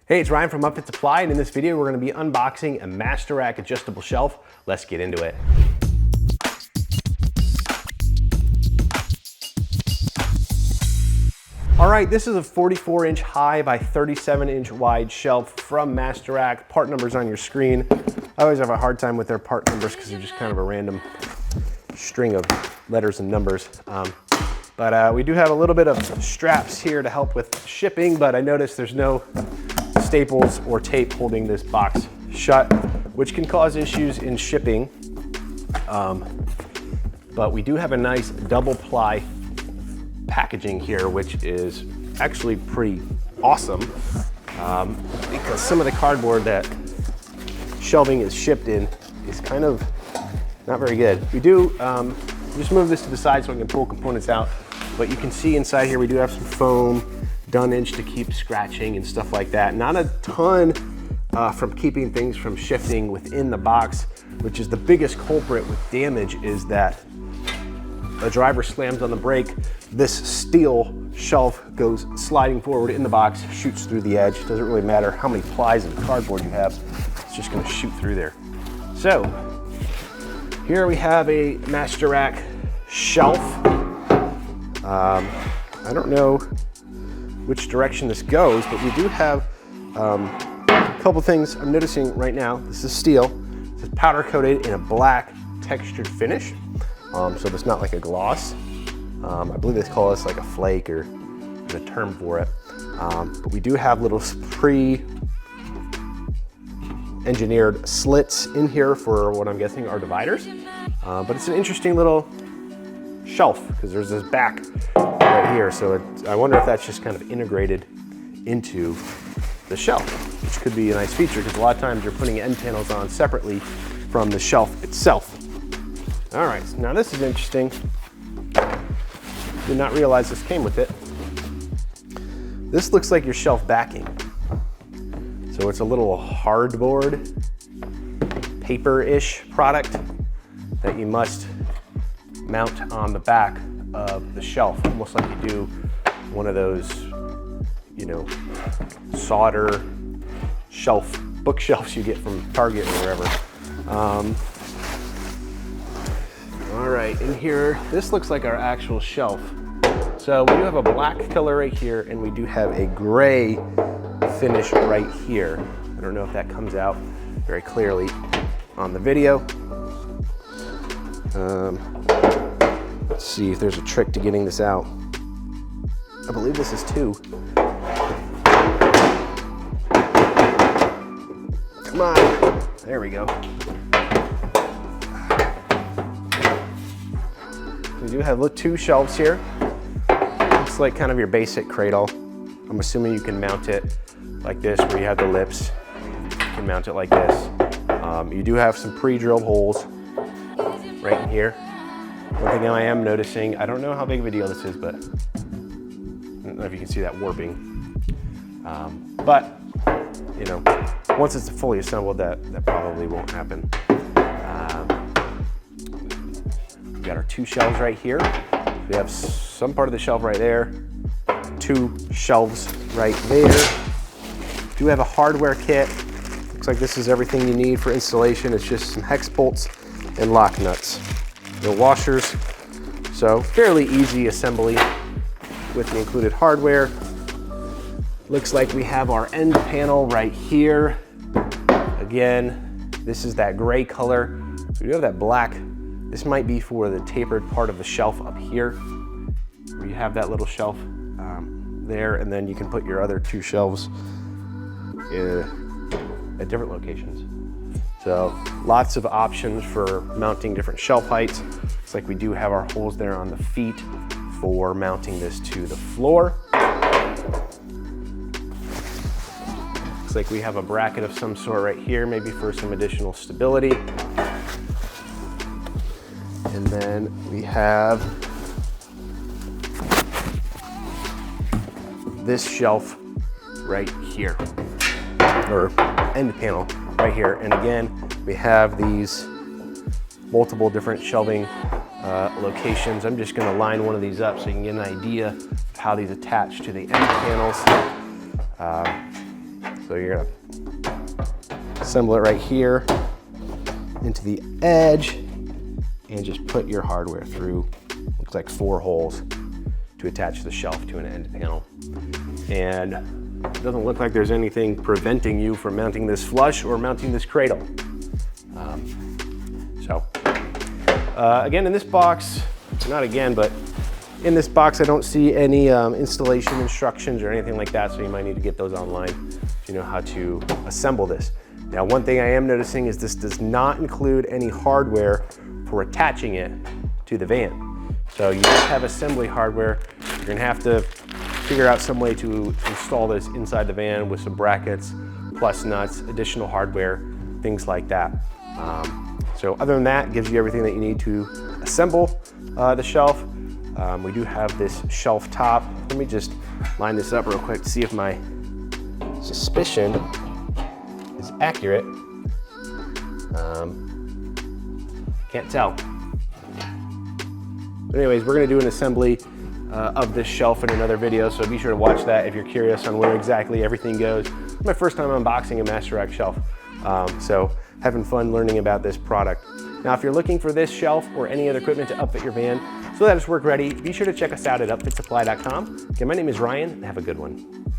Hey, it's Ryan from Upfit Supply, and in this video, we're gonna be unboxing a Masterack adjustable shelf. Let's get into it. All right, this is a 44-inch high by 37-inch wide shelf from Masterack. Part numbers on your screen. I always have a hard time with their part numbers because they're just kind of a random string of letters and numbers. But we do have a little bit of straps here to help with shipping, but I noticed there's no staples or tape holding this box shut, which can cause issues in shipping. But we do have a nice double ply packaging here, which is actually pretty awesome because some of the cardboard that shelving is shipped in is kind of not very good. We do just move this to the side so I can pull components out, but you can see inside here we do have some foam, dunnage to keep scratching and stuff like that. Not a ton from keeping things from shifting within the box, which is the biggest culprit with damage, is that a driver slams on the brake, this steel shelf goes sliding forward in the box, shoots through the edge. Doesn't really matter how many plies of cardboard you have, it's just gonna shoot through there. So here we have a Masterack shelf. I don't know which direction this goes, but we do have a couple things I'm noticing right now. This is steel. It's powder coated in a black textured finish. So it's not like a gloss. I believe they call this like a flake or a term for it. But we do have little pre-engineered slits in here for what I'm guessing are dividers. But it's an interesting little shelf because there's this back right here. So I wonder if that's just kind of integrated into the shelf, which could be a nice feature because a lot of times you're putting end panels on separately from the shelf itself. All right, so now this is interesting. Did not realize this came with it. This looks like your shelf backing. So it's a little hardboard, paper-ish product that you must mount on the back of the shelf, almost like you do one of those, you know, solder bookshelves you get from Target or wherever. All right, in here, this looks like our actual shelf. So we do have a black color right here, and we do have a gray finish right here. I don't know if that comes out very clearly on the video. Let's see if there's a trick to getting this out. I believe this is 2. Come on, there we go. We do have 2 shelves here. Looks like kind of your basic cradle. I'm assuming you can mount it like this, where you have the lips. You can mount it like this. You do have some pre-drilled holes right in here. One thing I am noticing, I don't know how big of a deal this is, but I don't know if you can see that warping. But, you know, once it's fully assembled, that probably won't happen. We've got our 2 shelves right here. We have some part of the shelf right there, 2 shelves right there. Do have a hardware kit. Looks like this is everything you need for installation. It's just some hex bolts and lock nuts. No washers, so fairly easy assembly with the included hardware. Looks like we have our end panel right here. Again, this is that gray color. So we do have that black. This might be for the tapered part of the shelf up here, where you have that little shelf there, and then you can put your other 2 shelves at different locations. So lots of options for mounting different shelf heights. Looks like we do have our holes there on the feet for mounting this to the floor. Looks like we have a bracket of some sort right here, maybe for some additional stability. And then we have this shelf right here, or end panel right here. And again, we have these multiple different shelving locations. I'm just gonna line one of these up so you can get an idea of how these attach to the end panels. So you're gonna assemble it right here into the edge and just put your hardware through, looks like 4 holes to attach the shelf to an end panel. And it doesn't look like there's anything preventing you from mounting this flush or mounting this cradle. Again, in this box, not again, but in this box, I don't see any installation instructions or anything like that, so you might need to get those online so you know how to assemble this. Now, one thing I am noticing is this does not include any hardware for attaching it to the van. So you just have assembly hardware. You're gonna have to figure out some way to install this inside the van with some brackets, plus nuts, additional hardware, things like that. So other than that, it gives you everything that you need to assemble the shelf. We do have this shelf top. Let me just line this up real quick to see if my suspicion is accurate. Can't tell. But anyways, we're gonna do an assembly of this shelf in another video, so be sure to watch that if you're curious on where exactly everything goes. It's my first time unboxing a Masterack shelf, so having fun learning about this product. Now, if you're looking for this shelf or any other equipment to upfit your van so that it's work ready, be sure to check us out at upfitsupply.com. Again, my name is Ryan, and have a good one.